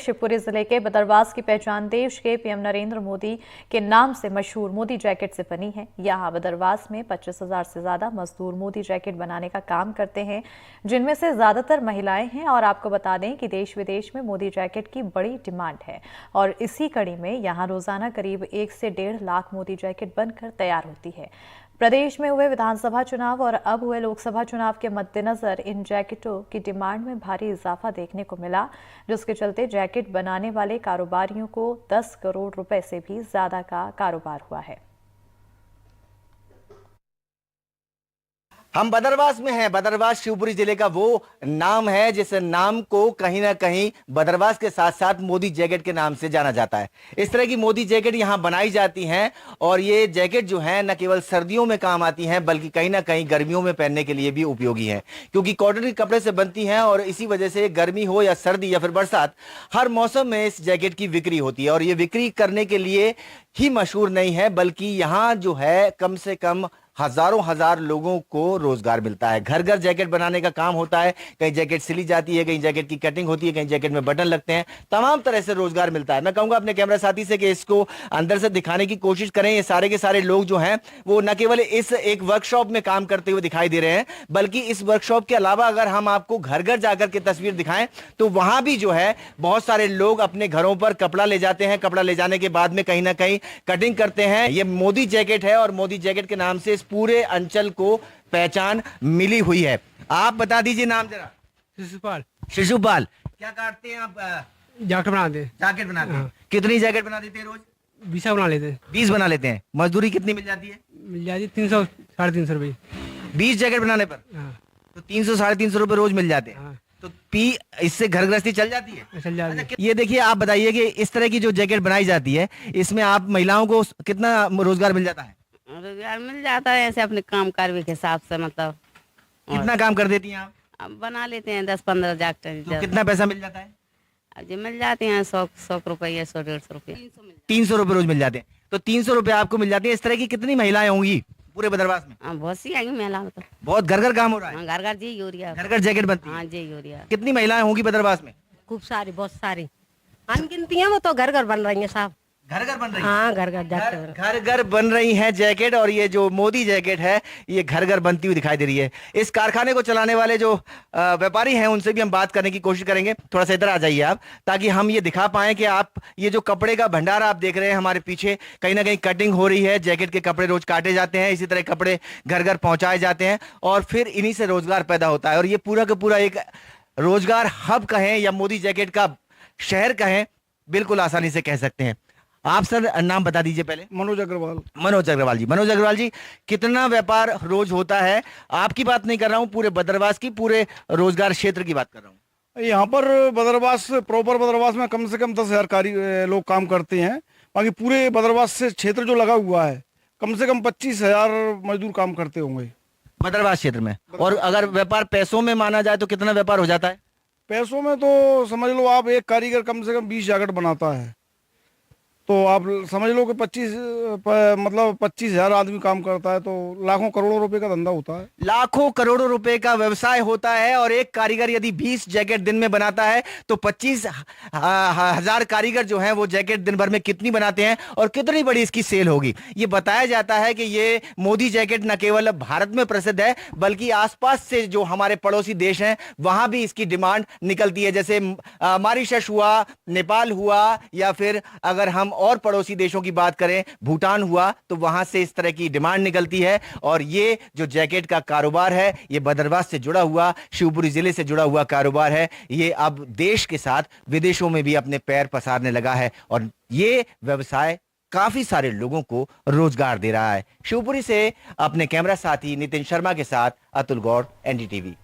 शिवपुरी जिले के बदरवास की पहचान देश के पीएम नरेंद्र मोदी के नाम से मशहूर मोदी जैकेट से बनी है। यहाँ बदरवास में 25,000 से ज्यादा मजदूर मोदी जैकेट बनाने का काम करते हैं, जिनमें से ज्यादातर महिलाएं हैं। और आपको बता दें कि देश विदेश में मोदी जैकेट की बड़ी डिमांड है और इसी कड़ी में यहाँ रोजाना करीब 1 से 1.5 लाख मोदी जैकेट बनकर तैयार होती है। प्रदेश में हुए विधानसभा चुनाव और अब हुए लोकसभा चुनाव के मद्देनजर इन जैकेटों की डिमांड में भारी इजाफा देखने को मिला, जिसके चलते जैकेट बनाने वाले कारोबारियों को 10 करोड़ रुपए से भी ज्यादा का कारोबार हुआ है। हम बदरवास में हैं। बदरवास शिवपुरी जिले का वो नाम है जिस नाम को कहीं ना कहीं बदरवास के साथ साथ मोदी जैकेट के नाम से जाना जाता है। इस तरह की मोदी जैकेट यहां बनाई जाती हैं और ये जैकेट जो है न केवल सर्दियों में काम आती हैं बल्कि कहीं ना कहीं गर्मियों में पहनने के लिए भी उपयोगी हैं, क्योंकि कॉटन के कपड़े से बनती हैं और इसी वजह से गर्मी हो या सर्दी या फिर बरसात, हर मौसम में इस जैकेट की बिक्री होती है। और ये बिक्री करने के लिए ही मशहूर नहीं है बल्कि यहाँ जो है कम से कम हजारों हजार लोगों को रोजगार मिलता है। घर घर जैकेट बनाने का काम होता है। कहीं जैकेट सिली जाती है, कहीं जैकेट की कटिंग होती है, कहीं जैकेट में बटन लगते हैं, तमाम तरह से रोजगार मिलता है। मैं कहूंगा अपने कैमरा साथी से कि इसको अंदर से दिखाने की कोशिश करें। ये सारे के सारे लोग जो हैं वो न केवल इस एक वर्कशॉप में काम करते हुए दिखाई दे रहे हैं बल्कि इस वर्कशॉप के अलावा अगर हम आपको घर घर जाकर के तस्वीर दिखाएं तो वहां भी जो है बहुत सारे लोग अपने घरों पर कपड़ा ले जाते हैं। कपड़ा ले जाने के बाद में कहीं ना कहीं कटिंग करते हैं। ये मोदी जैकेट है और मोदी जैकेट के नाम से इस पूरे अंचल को पहचान मिली हुई है। आप बता दीजिए नाम जरा। शिशुपाल। शिशुपाल, क्या काटते हैं आप? जैकेट बनाते हैं। जैकेट बनाते हैं। कितनी जैकेट बना देते हैं रोज? 20 बना लेते हैं। 20 बना लेते हैं। मजदूरी कितनी मिल जाती है? मिल जाती 300 350 रुपये। 20 जैकेट बनाने पर तो 300 350 रुपए रोज मिल जाते हैं। तो इससे घर गृहस्थी चल जाती है? चल जाती है। अच्छा, ये देखिए, आप बताइए कि इस तरह की जो जैकेट बनाई जाती है इसमें आप महिलाओं को कितना रोजगार मिल जाता है? रोजगार मिल जाता है ऐसे अपने काम कार्य के हिसाब से, मतलब कितना काम कर देती हैं आप? अब बना लेते हैं 10-15 जैकेट। तो कितना पैसा मिल जाता है? जो मिल जाते हैं 100 रुपये, 100-150 रुपये। 300 रुपए रोज मिल जाते हैं। तो 300 रुपए आपको मिल जाते हैं। इस तरह की कितनी महिलाएं होंगी पूरे बदरवास में? बहुत सी आएंगी महिला, मतलब बहुत घर घर काम हो रहा है। घर घर जी यूरिया, घर घर जैकेट बनती है। हाँ जी यूरिया। कितनी महिलाएं होंगी बदरवास में? खूब सारी, बहुत सारी अनगिनती हैं। वो तो घर घर बन रही हैं साहब। घर घर बन रही है। हाँ, घर घर जैकेट, घर घर बन रही है जैकेट। और ये जो मोदी जैकेट है ये घर घर बनती हुई दिखाई दे रही है। इस कारखाने को चलाने वाले जो व्यापारी हैं उनसे भी हम बात करने की कोशिश करेंगे। थोड़ा सा इधर आ जाइए आप, ताकि हम ये दिखा पाएं कि आप ये जो कपड़े का भंडार आप देख रहे हैं हमारे पीछे, कहीं ना कहीं कटिंग हो रही है। जैकेट के कपड़े रोज काटे जाते हैं, इसी तरह कपड़े घर घर पहुंचाए जाते हैं और फिर इन्हीं से रोजगार पैदा होता है। और ये पूरा का पूरा एक रोजगार हब कहें या मोदी जैकेट का शहर कहें, बिल्कुल आसानी से कह सकते हैं। आप सर नाम बता दीजिए पहले। मनोज अग्रवाल। मनोज अग्रवाल जी। मनोज अग्रवाल जी, कितना व्यापार रोज होता है? आपकी बात नहीं कर रहा हूं, पूरे बदरवास की, पूरे रोजगार क्षेत्र की बात कर रहा हूं। यहाँ पर बदरवास, प्रॉपर बदरवास में कम से कम 10,000 लोग काम करते हैं। बाकी पूरे बदरवास से क्षेत्र जो लगा हुआ है कम से कम 25,000 मजदूर काम करते होंगे बदरवास क्षेत्र में। और अगर व्यापार पैसों में माना जाए तो कितना व्यापार हो जाता है? पैसों में तो समझ लो आप, एक कारीगर कम से कम 20 जैकेट बनाता है तो आप समझ लो कि 25,000 आदमी काम करता है तो लाखों करोड़ों रुपए का धंधा होता है। लाखों करोड़ों रुपए का व्यवसाय होता है। और एक कारीगर यदि 20 जैकेट दिन में बनाता है तो 25,000 कारीगर जो हैं वो जैकेट दिन भर में कितनी बनाते हैं और कितनी बड़ी इसकी सेल होगी। ये बताया जाता है कि ये मोदी जैकेट न केवल भारत में प्रसिद्ध है बल्कि आसपास से जो हमारे पड़ोसी देश हैं वहां भी इसकी डिमांड निकलती है। जैसे मॉरिशस हुआ, नेपाल हुआ, या फिर अगर हम और पड़ोसी देशों की बात करें, भूटान हुआ, तो वहां से इस तरह की डिमांड निकलती है। और ये जो जैकेट का कारोबार है ये बदरवास से जुड़ा हुआ, शिवपुरी जिले से जुड़ा हुआ कारोबार है। ये अब देश के साथ विदेशों में भी अपने पैर पसारने लगा है और ये व्यवसाय काफी सारे लोगों को रोजगार दे रहा है। शिवपुरी से अपने कैमरा साथी नितिन शर्मा के साथ अतुल गौड़, एनडीटीवी।